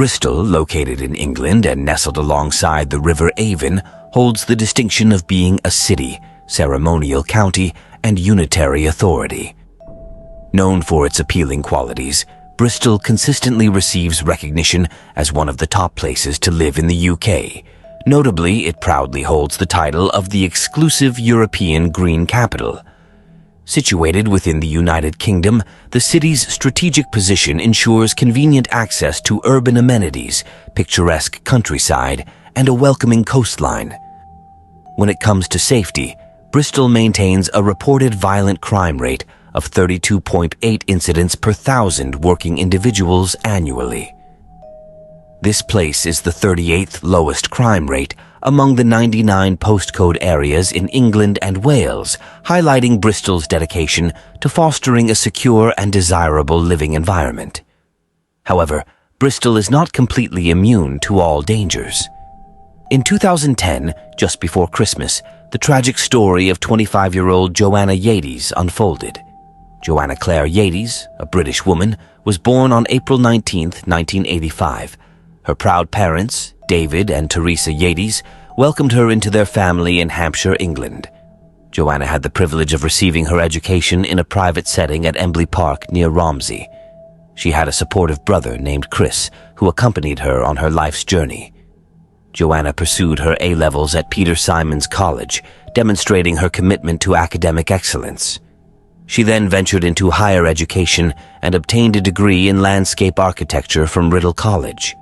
Bristol, located in England and nestled alongside the River Avon, holds the distinction of being a city, ceremonial county, and unitary authority. Known for its appealing qualities, Bristol consistently receives recognition as one of the top places to live in the UK. Notably, it proudly holds the title of the exclusive European Green Capital. Situated within the United Kingdom, the city's strategic position ensures convenient access to urban amenities, picturesque countryside, and a welcoming coastline. When it comes to safety, Bristol maintains a reported violent crime rate of 32.8 incidents per 1,000 working individuals annually. This place is the 38th lowest crime rate among the 99 postcode areas in England and Wales, highlighting Bristol's dedication to fostering a secure and desirable living environment. However, Bristol is not completely immune to all dangers. In 2010, just before Christmas, the tragic story of 25-year-old Joanna Yeates unfolded. Joanna Claire Yeates, a British woman, was born on April 19, 1985. Her proud parents, David and Teresa Yeates, welcomed her into their family in Hampshire, England. Joanna had the privilege of receiving her education in a private setting at Embley Park near Romsey. She had a supportive brother named Chris, who accompanied her on her life's journey. Joanna pursued her A-levels at Peter Simons College, demonstrating her commitment to academic excellence. She then ventured into higher education and obtained a degree in landscape architecture from Riddle College.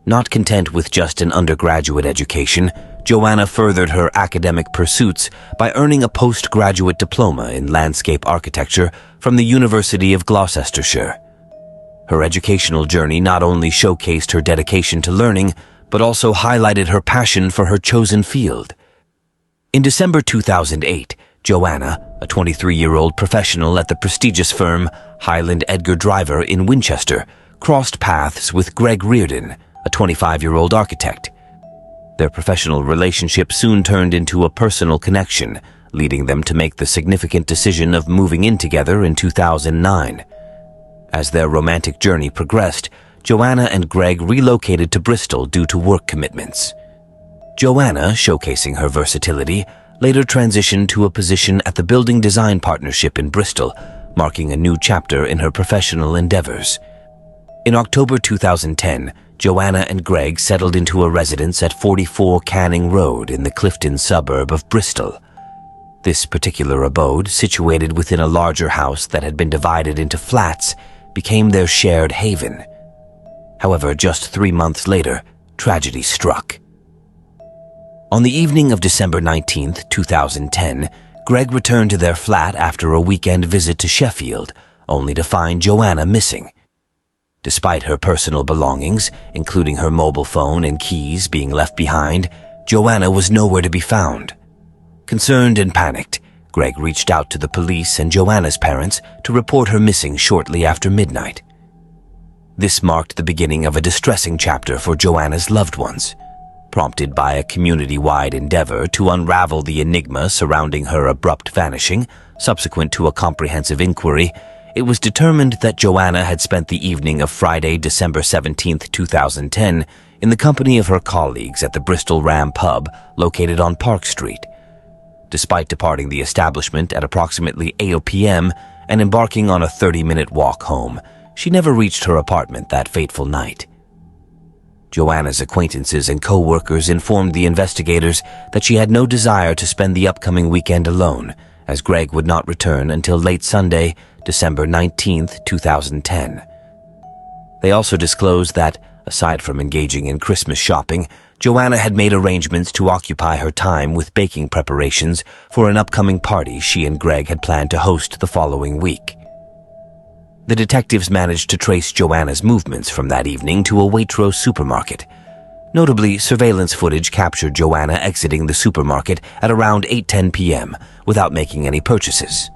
Not content with just an undergraduate education, Joanna furthered her academic pursuits by earning a postgraduate diploma in landscape architecture from the University of Gloucestershire. Her educational journey not only showcased her dedication to learning, but also highlighted her passion for her chosen field. In December 2008, Joanna, a 23-year-old professional at the prestigious firm Highland Edgar Driver in Winchester, crossed paths with Greg Reardon, a 25-year-old architect. Their professional relationship soon turned into a personal connection, leading them to make the significant decision of moving in together in 2009. As their romantic journey progressed, Joanna and Greg relocated to Bristol due to work commitments. Joanna, showcasing her versatility, later transitioned to a position at the Building Design Partnership in Bristol, marking a new chapter in her professional endeavors. In October 2010, Joanna and Greg settled into a residence at 44 Canning Road in the Clifton suburb of Bristol. This particular abode, situated within a larger house that had been divided into flats, became their shared haven. However, just 3 months later, tragedy struck. On the evening of December 19, 2010, Greg returned to their flat after a weekend visit to Sheffield, only to find Joanna missing. Despite her personal belongings, including her mobile phone and keys, being left behind, Joanna was nowhere to be found. Concerned and panicked, Greg reached out to the police and Joanna's parents to report her missing shortly after midnight. This marked the beginning of a distressing chapter for Joanna's loved ones. Prompted by a community-wide endeavor to unravel the enigma surrounding her abrupt vanishing, subsequent to a comprehensive inquiry, it was determined that Joanna had spent the evening of Friday, December 17, 2010, in the company of her colleagues at the Bristol Ram pub located on Park Street. Despite departing the establishment at approximately 8 p.m. and embarking on a 30-minute walk home, she never reached her apartment that fateful night. Joanna's acquaintances and co-workers informed the investigators that she had no desire to spend the upcoming weekend alone, as Greg would not return until late Sunday, December 19, 2010. They also disclosed that, aside from engaging in Christmas shopping, Joanna had made arrangements to occupy her time with baking preparations for an upcoming party she and Greg had planned to host the following week. The detectives managed to trace Joanna's movements from that evening to a Waitrose supermarket. Notably, surveillance footage captured Joanna exiting the supermarket at around 8:10 p.m. without making any purchases.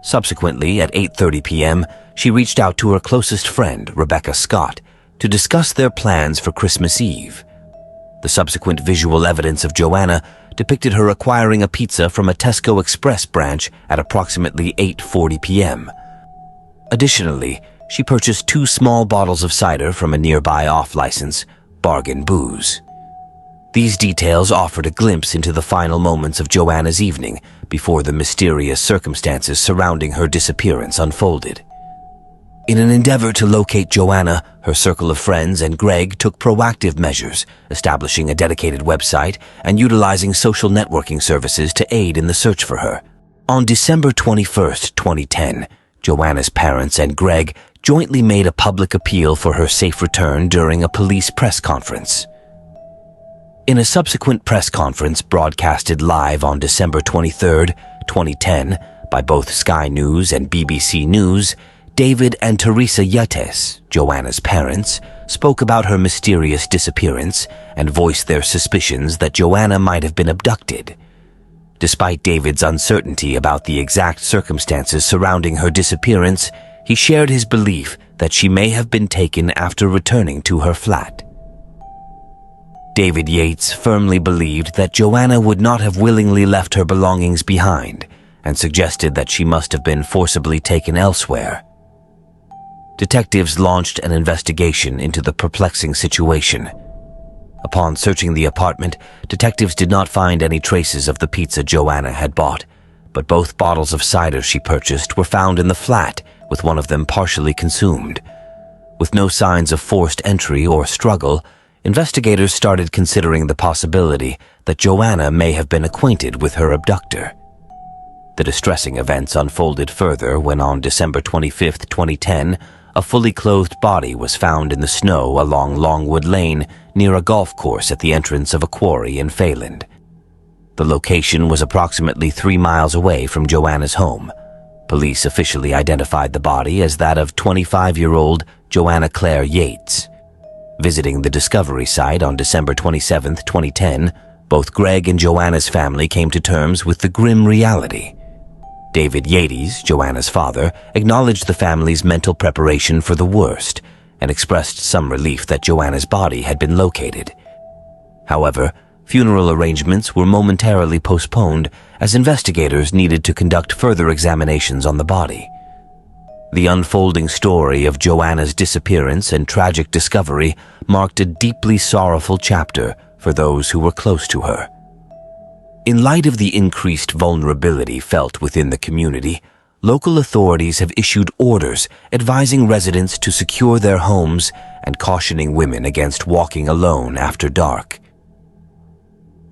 Subsequently, at 8:30 p.m., she reached out to her closest friend, Rebecca Scott, to discuss their plans for Christmas Eve. The subsequent visual evidence of Joanna depicted her acquiring a pizza from a Tesco Express branch at approximately 8:40 p.m. Additionally, she purchased 2 small bottles of cider from a nearby off-license, Bargain Booze. These details offered a glimpse into the final moments of Joanna's evening before the mysterious circumstances surrounding her disappearance unfolded. In an endeavor to locate Joanna, her circle of friends and Greg took proactive measures, establishing a dedicated website and utilizing social networking services to aid in the search for her. On December 21, 2010, Joanna's parents and Greg jointly made a public appeal for her safe return during a police press conference. In a subsequent press conference broadcasted live on December 23, 2010, by both Sky News and BBC News, David and Teresa Yates, Joanna's parents, spoke about her mysterious disappearance and voiced their suspicions that Joanna might have been abducted. Despite David's uncertainty about the exact circumstances surrounding her disappearance, he shared his belief that she may have been taken after returning to her flat. David Yates firmly believed that Joanna would not have willingly left her belongings behind and suggested that she must have been forcibly taken elsewhere. Detectives launched an investigation into the perplexing situation. Upon searching the apartment, detectives did not find any traces of the pizza Joanna had bought, but both bottles of cider she purchased were found in the flat, with one of them partially consumed. With no signs of forced entry or struggle, investigators started considering the possibility that Joanna may have been acquainted with her abductor. The distressing events unfolded further when on December 25, 2010, a fully clothed body was found in the snow along Longwood Lane near a golf course at the entrance of a quarry in Fayland. The location was approximately 3 miles away from Joanna's home. Police officially identified the body as that of 25-year-old Joanna Claire Yates. Visiting the discovery site on December 27, 2010, both Greg and Joanna's family came to terms with the grim reality. David Yates, Joanna's father, acknowledged the family's mental preparation for the worst and expressed some relief that Joanna's body had been located. However, funeral arrangements were momentarily postponed as investigators needed to conduct further examinations on the body. The unfolding story of Joanna's disappearance and tragic discovery marked a deeply sorrowful chapter for those who were close to her. In light of the increased vulnerability felt within the community, local authorities have issued orders advising residents to secure their homes and cautioning women against walking alone after dark.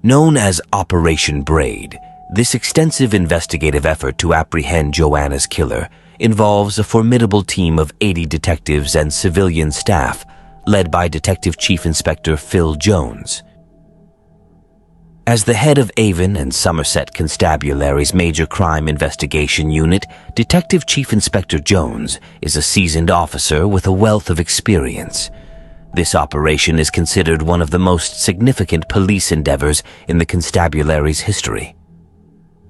Known as Operation Braid, this extensive investigative effort to apprehend Joanna's killer involves a formidable team of 80 detectives and civilian staff, led by Detective Chief Inspector Phil Jones. As the head of Avon and Somerset Constabulary's Major Crime Investigation Unit, Detective Chief Inspector Jones is a seasoned officer with a wealth of experience. This operation is considered one of the most significant police endeavors in the constabulary's history.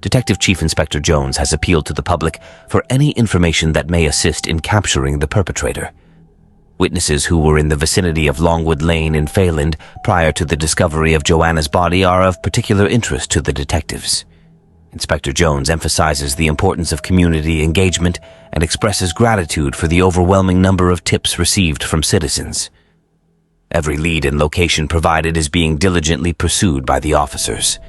Detective Chief Inspector Jones has appealed to the public for any information that may assist in capturing the perpetrator. Witnesses who were in the vicinity of Longwood Lane in Fayland prior to the discovery of Joanna's body are of particular interest to the detectives. Inspector Jones emphasizes the importance of community engagement and expresses gratitude for the overwhelming number of tips received from citizens. Every lead and location provided is being diligently pursued by the officers.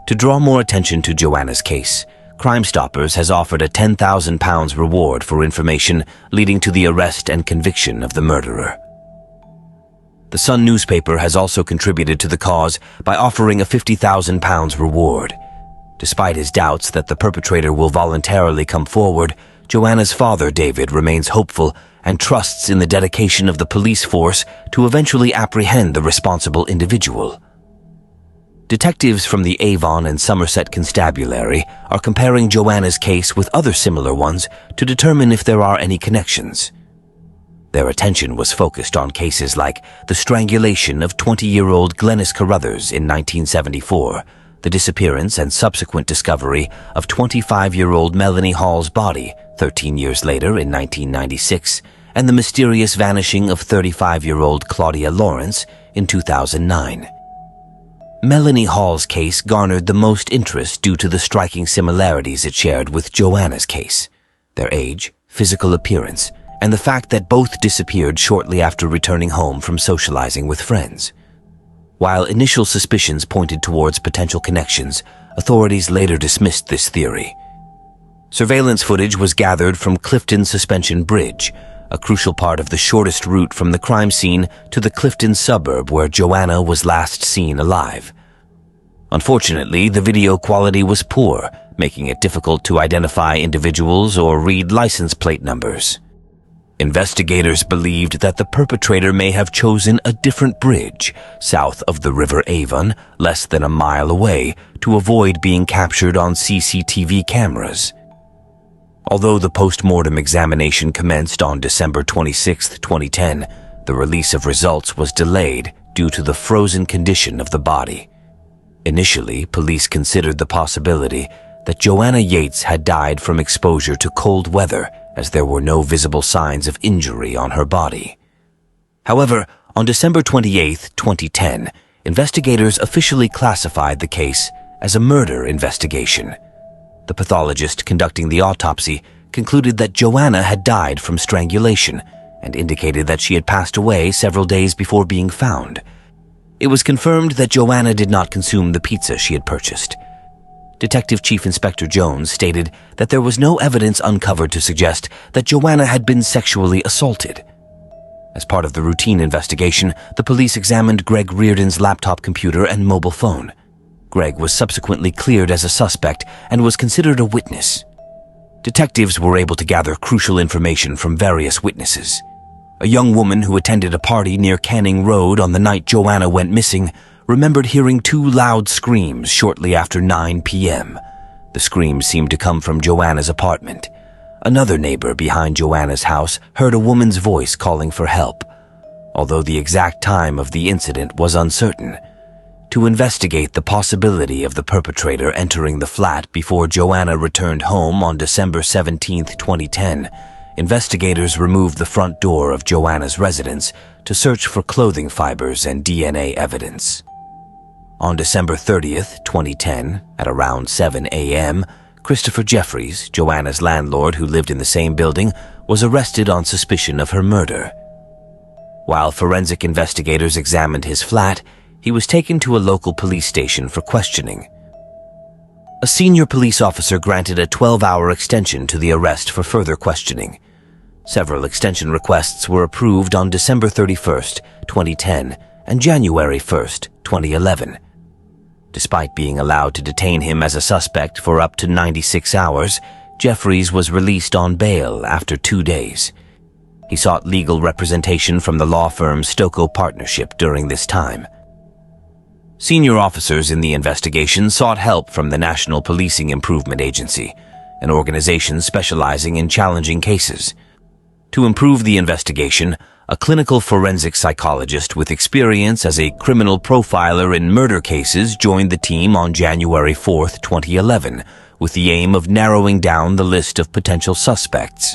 To draw more attention to Joanna's case, Crime Stoppers has offered a £10,000 reward for information leading to the arrest and conviction of the murderer. The Sun newspaper has also contributed to the cause by offering a £50,000 reward. Despite his doubts that the perpetrator will voluntarily come forward, Joanna's father, David, remains hopeful and trusts in the dedication of the police force to eventually apprehend the responsible individual. Detectives from the Avon and Somerset Constabulary are comparing Joanna's case with other similar ones to determine if there are any connections. Their attention was focused on cases like the strangulation of 20-year-old Glenys Carruthers in 1974, the disappearance and subsequent discovery of 25-year-old Melanie Hall's body 13 years later in 1996, and the mysterious vanishing of 35-year-old Claudia Lawrence in 2009. Melanie Hall's case garnered the most interest due to the striking similarities it shared with Joanna's case. Their age, physical appearance, and the fact that both disappeared shortly after returning home from socializing with friends. While initial suspicions pointed towards potential connections, authorities later dismissed this theory. Surveillance footage was gathered from Clifton Suspension Bridge, a crucial part of the shortest route from the crime scene to the Clifton suburb where Joanna was last seen alive. Unfortunately, the video quality was poor, making it difficult to identify individuals or read license plate numbers. Investigators believed that the perpetrator may have chosen a different bridge south of the River Avon, less than a mile away, to avoid being captured on CCTV cameras. Although the post-mortem examination commenced on December 26, 2010, the release of results was delayed due to the frozen condition of the body. Initially, police considered the possibility that Joanna Yates had died from exposure to cold weather, as there were no visible signs of injury on her body. However, on December 28, 2010, investigators officially classified the case as a murder investigation. The pathologist conducting the autopsy concluded that Joanna had died from strangulation and indicated that she had passed away several days before being found. It was confirmed that Joanna did not consume the pizza she had purchased. Detective Chief Inspector Jones stated that there was no evidence uncovered to suggest that Joanna had been sexually assaulted. As part of the routine investigation, the police examined Greg Reardon's laptop computer and mobile phone. Greg was subsequently cleared as a suspect and was considered a witness. Detectives were able to gather crucial information from various witnesses. A young woman who attended a party near Canning Road on the night Joanna went missing remembered hearing two loud screams shortly after 9 p.m. The screams seemed to come from Joanna's apartment. Another neighbor behind Joanna's house heard a woman's voice calling for help, although the exact time of the incident was uncertain. To investigate the possibility of the perpetrator entering the flat before Joanna returned home on December 17, 2010, investigators removed the front door of Joanna's residence to search for clothing fibers and DNA evidence. On December 30, 2010, at around 7 a.m., Christopher Jeffries, Joanna's landlord who lived in the same building, was arrested on suspicion of her murder. While forensic investigators examined his flat, he was taken to a local police station for questioning. A senior police officer granted a 12-hour extension to the arrest for further questioning. Several extension requests were approved on December 31, 2010 and January 1, 2011. Despite being allowed to detain him as a suspect for up to 96 hours, Jeffries was released on bail after 2 days. He sought legal representation from the law firm Stokoe Partnership during this time. Senior officers in the investigation sought help from the National Policing Improvement Agency, an organization specializing in challenging cases. To improve the investigation, a clinical forensic psychologist with experience as a criminal profiler in murder cases joined the team on January 4, 2011, with the aim of narrowing down the list of potential suspects.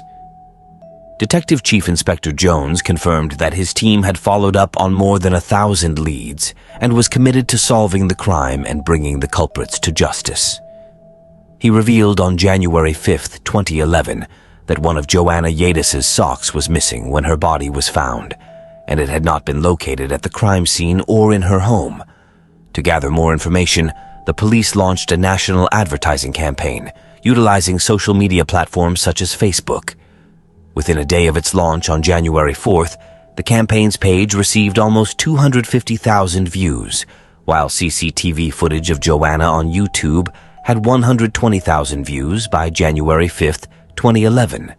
Detective Chief Inspector Jones confirmed that his team had followed up on more than 1,000 leads and was committed to solving the crime and bringing the culprits to justice. He revealed on January 5, 2011, that one of Joanna Yates's socks was missing when her body was found, and it had not been located at the crime scene or in her home. To gather more information, the police launched a national advertising campaign, utilizing social media platforms such as Facebook. Within a day of its launch on January 4th, the campaign's page received almost 250,000 views, while CCTV footage of Joanna on YouTube had 120,000 views by January 5th, 2011.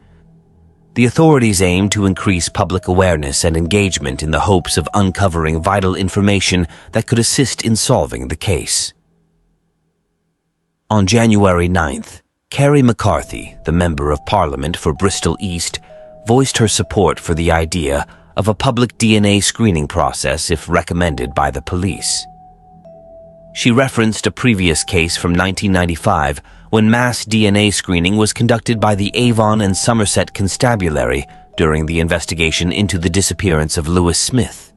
The authorities aimed to increase public awareness and engagement in the hopes of uncovering vital information that could assist in solving the case. On January 9th, Kerry McCarthy, the Member of Parliament for Bristol East, voiced her support for the idea of a public DNA screening process if recommended by the police. She referenced a previous case from 1995 when mass DNA screening was conducted by the Avon and Somerset Constabulary during the investigation into the disappearance of Lewis Smith.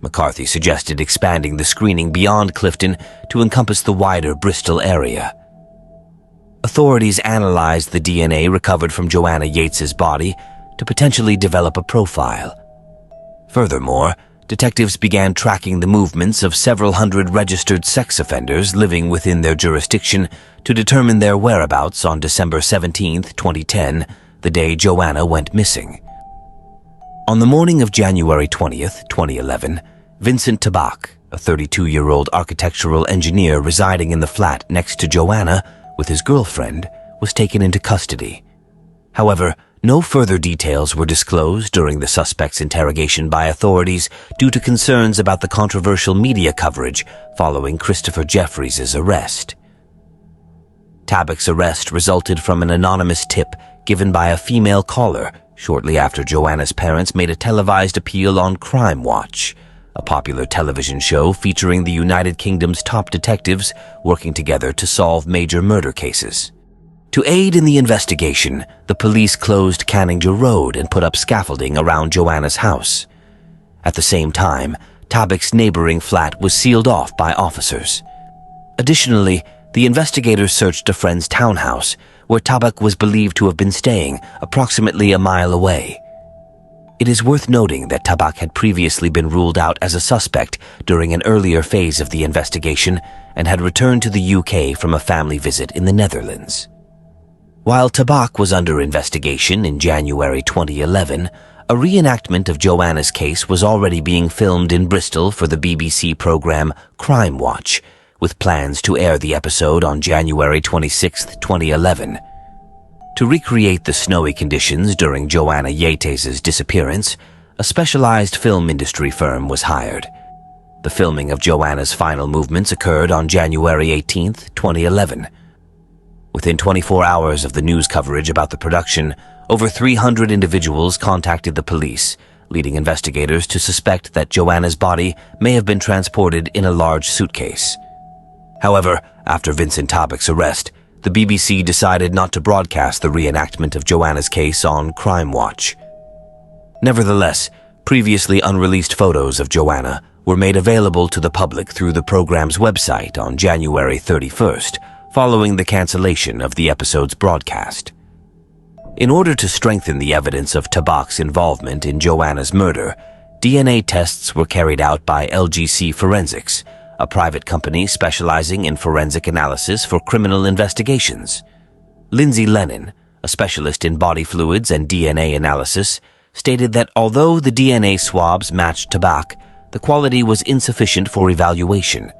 McCarthy suggested expanding the screening beyond Clifton to encompass the wider Bristol area. Authorities analyzed the DNA recovered from Joanna Yates's body, to potentially develop a profile. Furthermore, detectives began tracking the movements of several hundred registered sex offenders living within their jurisdiction to determine their whereabouts on December 17, 2010, the day Joanna went missing. On the morning of January 20, 2011, Vincent Tabak, a 32-year-old architectural engineer residing in the flat next to Joanna with his girlfriend, was taken into custody. However, no further details were disclosed during the suspect's interrogation by authorities due to concerns about the controversial media coverage following Christopher Jeffries' arrest. Tabak's arrest resulted from an anonymous tip given by a female caller shortly after Joanna's parents made a televised appeal on Crime Watch, a popular television show featuring the United Kingdom's top detectives working together to solve major murder cases. To aid in the investigation, the police closed Canninger Road and put up scaffolding around Joanna's house. At the same time, Tabak's neighboring flat was sealed off by officers. Additionally, the investigators searched a friend's townhouse, where Tabak was believed to have been staying approximately a mile away. It is worth noting that Tabak had previously been ruled out as a suspect during an earlier phase of the investigation and had returned to the UK from a family visit in the Netherlands. While Tabak was under investigation in January 2011, a reenactment of Joanna's case was already being filmed in Bristol for the BBC programme Crime Watch, with plans to air the episode on January 26, 2011. To recreate the snowy conditions during Joanna Yates' disappearance, a specialized film industry firm was hired. The filming of Joanna's final movements occurred on January 18, 2011. Within 24 hours of the news coverage about the production, over 300 individuals contacted the police, leading investigators to suspect that Joanna's body may have been transported in a large suitcase. However, after Vincent Tabak's arrest, the BBC decided not to broadcast the reenactment of Joanna's case on Crime Watch. Nevertheless, previously unreleased photos of Joanna were made available to the public through the program's website on January 31st, following the cancellation of the episode's broadcast. In order to strengthen the evidence of Tabak's involvement in Joanna's murder, DNA tests were carried out by LGC Forensics, a private company specializing in forensic analysis for criminal investigations. Lindsay Lennon, a specialist in body fluids and DNA analysis, stated that although the DNA swabs matched Tabak, the quality was insufficient for evaluation.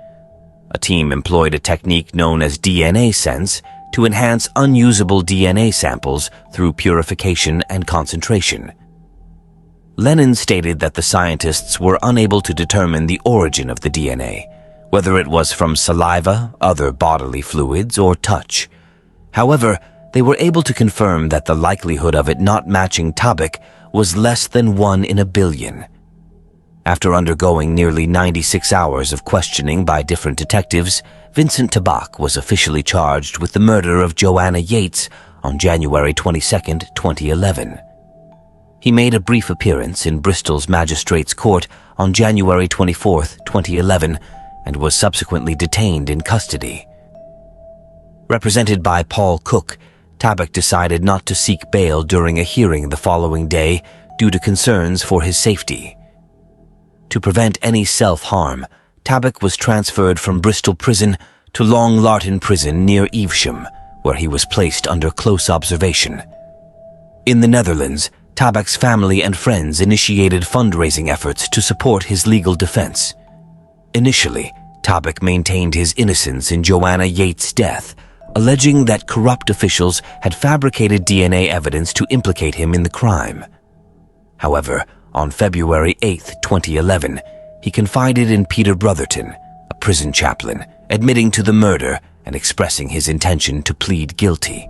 A team employed a technique known as DNA sense to enhance unusable DNA samples through purification and concentration. Lennon stated that the scientists were unable to determine the origin of the DNA, whether it was from saliva, other bodily fluids, or touch. However, they were able to confirm that the likelihood of it not matching Tabak was less than 1 in a billion. After undergoing nearly 96 hours of questioning by different detectives, Vincent Tabak was officially charged with the murder of Joanna Yates on January 22, 2011. He made a brief appearance in Bristol's Magistrates' Court on January 24, 2011, and was subsequently detained in custody. Represented by Paul Cook, Tabak decided not to seek bail during a hearing the following day due to concerns for his safety. To prevent any self-harm, Tabak was transferred from Bristol Prison to Long Lartin Prison near Evesham, where he was placed under close observation. In the Netherlands, Tabak's family and friends initiated fundraising efforts to support his legal defense. Initially, Tabak maintained his innocence in Joanna Yates' death, alleging that corrupt officials had fabricated DNA evidence to implicate him in the crime. However, on February 8, 2011, he confided in Peter Brotherton, a prison chaplain, admitting to the murder and expressing his intention to plead guilty.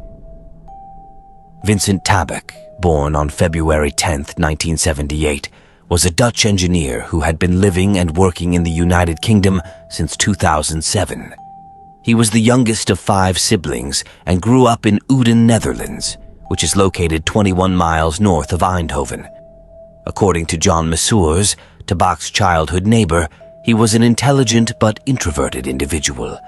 Vincent Tabak, born on February 10, 1978, was a Dutch engineer who had been living and working in the United Kingdom since 2007. He was the youngest of 5 siblings and grew up in Uden, Netherlands, which is located 21 miles north of Eindhoven. According to John Messures, Tabak's childhood neighbor, he was an intelligent but introverted individual.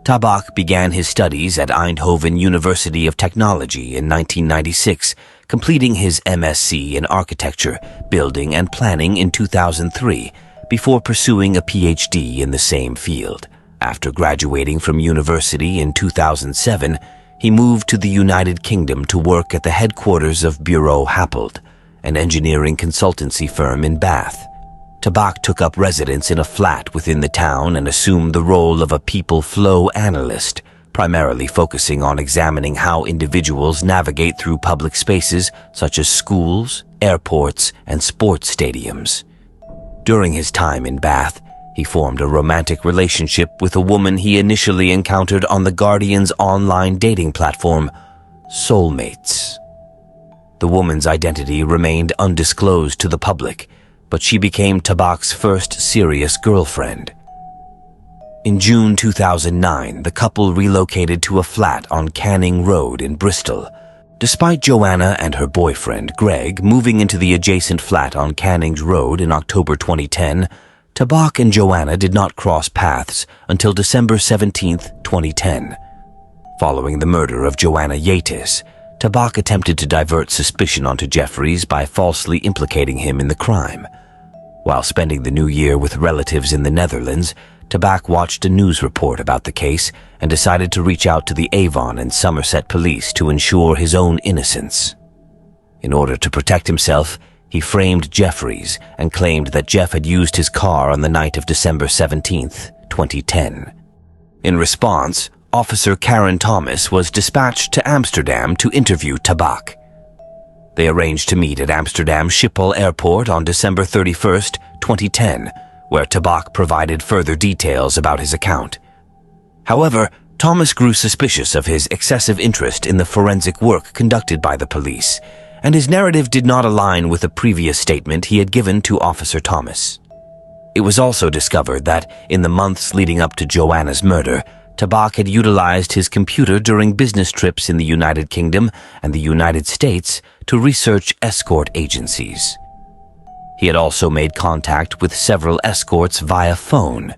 Tabak began his studies at Eindhoven University of Technology in 1996, completing his MSc in architecture, building, and planning in 2003, before pursuing a PhD in the same field. After graduating from university in 2007, he moved to the United Kingdom to work at the headquarters of Bureau Happold, an engineering consultancy firm in Bath. Tabak took up residence in a flat within the town and assumed the role of a people flow analyst, primarily focusing on examining how individuals navigate through public spaces such as schools, airports, and sports stadiums. During his time in Bath, he formed a romantic relationship with a woman he initially encountered on the Guardian's online dating platform, Soulmates. The woman's identity remained undisclosed to the public, but she became Tabak's first serious girlfriend. In June 2009, the couple relocated to a flat on Canning Road in Bristol. Despite Joanna and her boyfriend, Greg, moving into the adjacent flat on Canning's Road in October 2010, Tabak and Joanna did not cross paths until December 17, 2010. Following the murder of Joanna Yates, Tabak attempted to divert suspicion onto Jeffries by falsely implicating him in the crime. While spending the new year with relatives in the Netherlands, Tabak watched a news report about the case and decided to reach out to the Avon and Somerset police to ensure his own innocence. In order to protect himself, he framed Jeffries and claimed that Jeff had used his car on the night of December 17, 2010. In response, Officer Karen Thomas was dispatched to Amsterdam to interview Tabak. They arranged to meet at Amsterdam Schiphol Airport on December 31, 2010, where Tabak provided further details about his account. However, Thomas grew suspicious of his excessive interest in the forensic work conducted by the police, and his narrative did not align with a previous statement he had given to Officer Thomas. It was also discovered that, in the months leading up to Joanna's murder, Tabak had utilized his computer during business trips in the United Kingdom and the United States to research escort agencies. He had also made contact with several escorts via phone.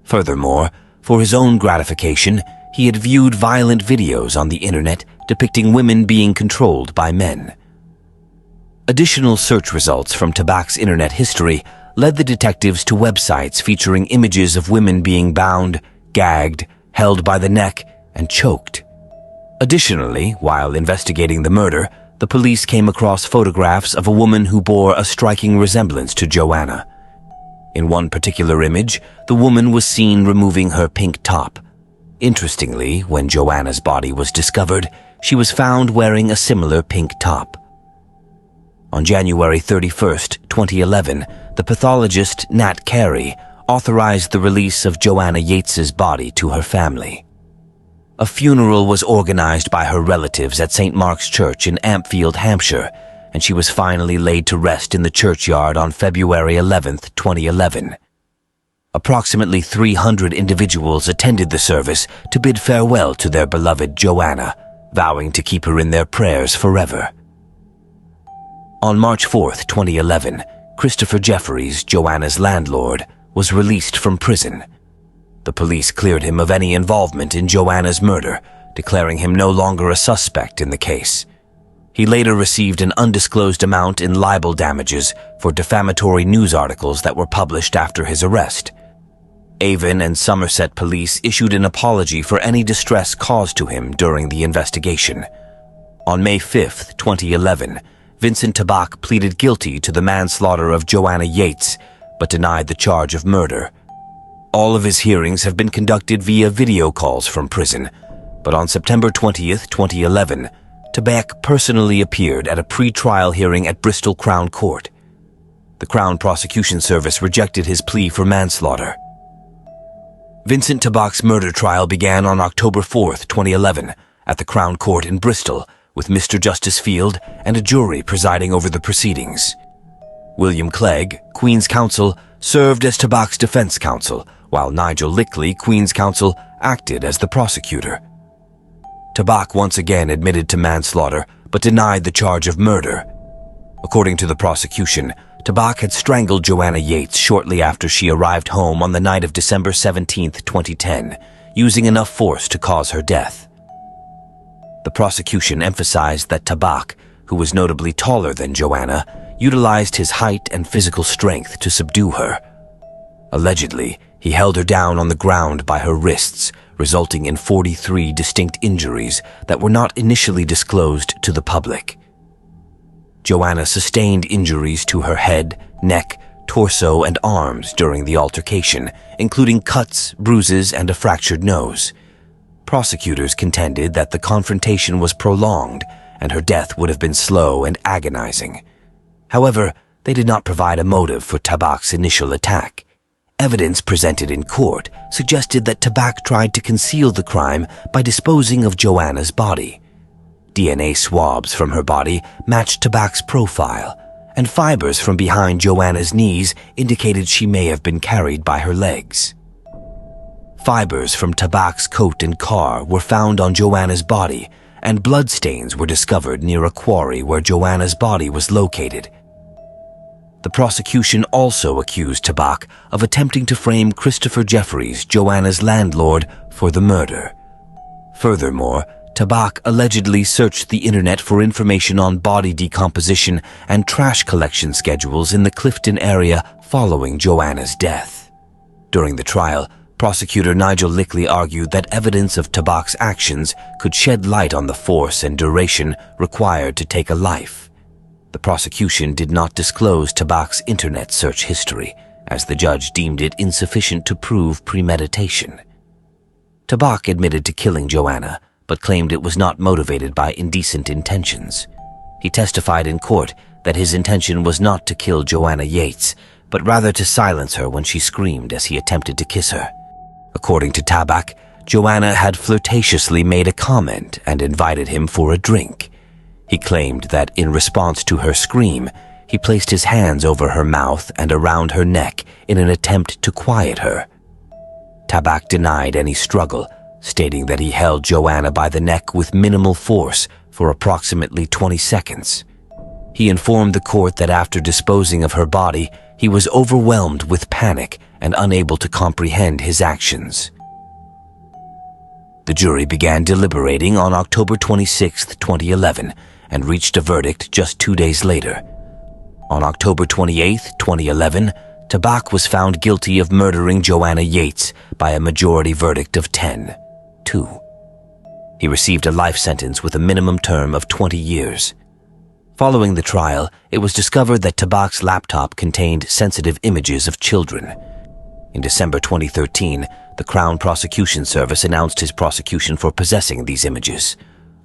Furthermore, for his own gratification, he had viewed violent videos on the internet depicting women being controlled by men. Additional search results from Tabak's internet history led the detectives to websites featuring images of women being bound, gagged, held by the neck, and choked. Additionally, while investigating the murder, the police came across photographs of a woman who bore a striking resemblance to Joanna. In one particular image, the woman was seen removing her pink top. Interestingly, when Joanna's body was discovered, she was found wearing a similar pink top. On January 31, 2011, the pathologist Nat Carey authorized the release of Joanna Yates's body to her family. A funeral was organized by her relatives at St. Mark's Church in Ampfield, Hampshire, and she was finally laid to rest in the churchyard on February 11, 2011. Approximately 300 individuals attended the service to bid farewell to their beloved Joanna, vowing to keep her in their prayers forever. On March 4, 2011, Christopher Jeffries, Joanna's landlord, was released from prison. The police cleared him of any involvement in Joanna's murder, declaring him no longer a suspect in the case. He later received an undisclosed amount in libel damages for defamatory news articles that were published after his arrest. Avon and Somerset police issued an apology for any distress caused to him during the investigation. On May 5, 2011, Vincent Tabak pleaded guilty to the manslaughter of Joanna Yates, but denied the charge of murder. All of his hearings have been conducted via video calls from prison, but on September 20, 2011, Tabak personally appeared at a pre-trial hearing at Bristol Crown Court. The Crown Prosecution Service rejected his plea for manslaughter. Vincent Tabak's murder trial began on October 4, 2011, at the Crown Court in Bristol, with Mr. Justice Field and a jury presiding over the proceedings. William Clegg, Queen's Counsel, served as Tabak's defense counsel, while Nigel Lickley, Queen's Counsel, acted as the prosecutor. Tabak once again admitted to manslaughter, but denied the charge of murder. According to the prosecution, Tabak had strangled Joanna Yates shortly after she arrived home on the night of December 17, 2010, using enough force to cause her death. The prosecution emphasized that Tabak, who was notably taller than Joanna, utilized his height and physical strength to subdue her. Allegedly, he held her down on the ground by her wrists, resulting in 43 distinct injuries that were not initially disclosed to the public. Joanna sustained injuries to her head, neck, torso, and arms during the altercation, including cuts, bruises, and a fractured nose. Prosecutors contended that the confrontation was prolonged and her death would have been slow and agonizing. However, they did not provide a motive for Tabak's initial attack. Evidence presented in court suggested that Tabak tried to conceal the crime by disposing of Joanna's body. DNA swabs from her body matched Tabak's profile, and fibers from behind Joanna's knees indicated she may have been carried by her legs. Fibers from Tabak's coat and car were found on Joanna's body, and bloodstains were discovered near a quarry where Joanna's body was located. The prosecution also accused Tabak of attempting to frame Christopher Jeffries, Joanna's landlord, for the murder. Furthermore, Tabak allegedly searched the internet for information on body decomposition and trash collection schedules in the Clifton area following Joanna's death. During the trial, prosecutor Nigel Lickley argued that evidence of Tabak's actions could shed light on the force and duration required to take a life. The prosecution did not disclose Tabak's internet search history, as the judge deemed it insufficient to prove premeditation. Tabak admitted to killing Joanna, but claimed it was not motivated by indecent intentions. He testified in court that his intention was not to kill Joanna Yates, but rather to silence her when she screamed as he attempted to kiss her. According to Tabak, Joanna had flirtatiously made a comment and invited him for a drink. He claimed that in response to her scream, he placed his hands over her mouth and around her neck in an attempt to quiet her. Tabak denied any struggle, stating that he held Joanna by the neck with minimal force for approximately 20 seconds. He informed the court that after disposing of her body, he was overwhelmed with panic and unable to comprehend his actions. The jury began deliberating on October 26, 2011, and reached a verdict just 2 days later. On October 28, 2011, Tabak was found guilty of murdering Joanna Yates by a majority verdict of 10-2. He received a life sentence with a minimum term of 20 years. Following the trial, it was discovered that Tabak's laptop contained sensitive images of children. In December 2013, the Crown Prosecution Service announced his prosecution for possessing these images.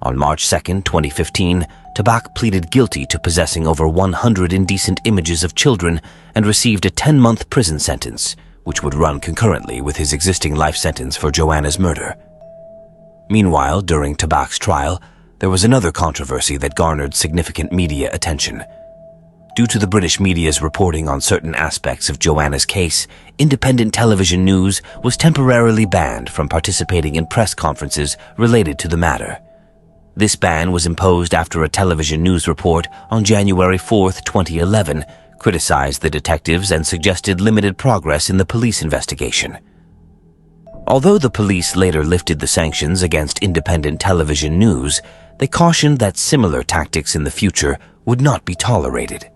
On March 2, 2015, Tabak pleaded guilty to possessing over 100 indecent images of children and received a 10-month prison sentence, which would run concurrently with his existing life sentence for Joanna's murder. Meanwhile, during Tabak's trial, there was another controversy that garnered significant media attention. Due to the British media's reporting on certain aspects of Joanna's case, independent television news was temporarily banned from participating in press conferences related to the matter. This ban was imposed after a television news report on January 4, 2011, criticized the detectives and suggested limited progress in the police investigation. Although the police later lifted the sanctions against independent television news, they cautioned that similar tactics in the future would not be tolerated.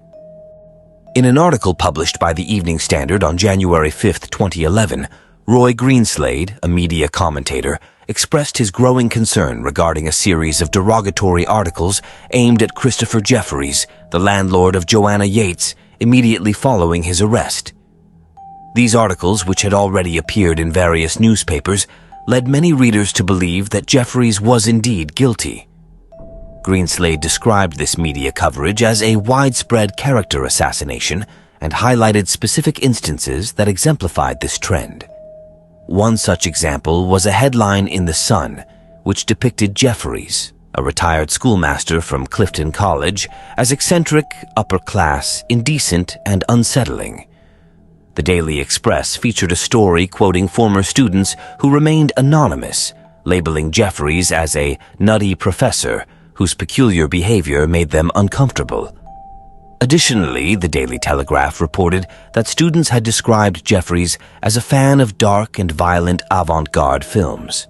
In an article published by the Evening Standard on January 5, 2011, Roy Greenslade, a media commentator, expressed his growing concern regarding a series of derogatory articles aimed at Christopher Jeffries, the landlord of Joanna Yates, immediately following his arrest. These articles, which had already appeared in various newspapers, led many readers to believe that Jeffries was indeed guilty. Greenslade described this media coverage as a widespread character assassination and highlighted specific instances that exemplified this trend. One such example was a headline in The Sun, which depicted Jeffries, a retired schoolmaster from Clifton College, as eccentric, upper-class, indecent, and unsettling. The Daily Express featured a story quoting former students who remained anonymous, labeling Jeffries as a nutty professor whose peculiar behavior made them uncomfortable. Additionally, the Daily Telegraph reported that students had described Jeffries as a fan of dark and violent avant-garde films.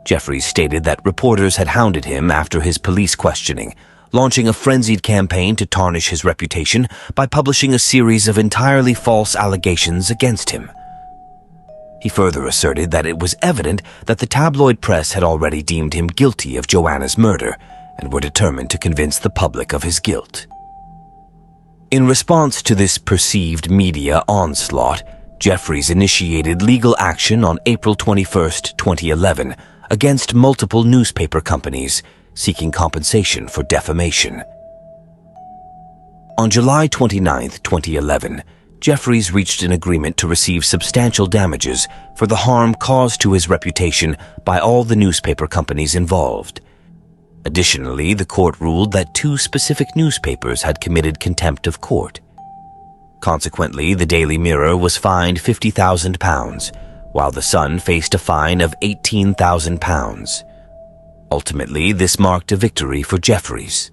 Jeffries stated that reporters had hounded him after his police questioning, launching a frenzied campaign to tarnish his reputation by publishing a series of entirely false allegations against him. He further asserted that it was evident that the tabloid press had already deemed him guilty of Joanna's murder and were determined to convince the public of his guilt. In response to this perceived media onslaught, Jeffries initiated legal action on April 21, 2011, against multiple newspaper companies, seeking compensation for defamation. On July 29, 2011, Jeffries reached an agreement to receive substantial damages for the harm caused to his reputation by all the newspaper companies involved. Additionally, the court ruled that 2 specific newspapers had committed contempt of court. Consequently, the Daily Mirror was fined £50,000, while the Sun faced a fine of £18,000. Ultimately, this marked a victory for Jeffries.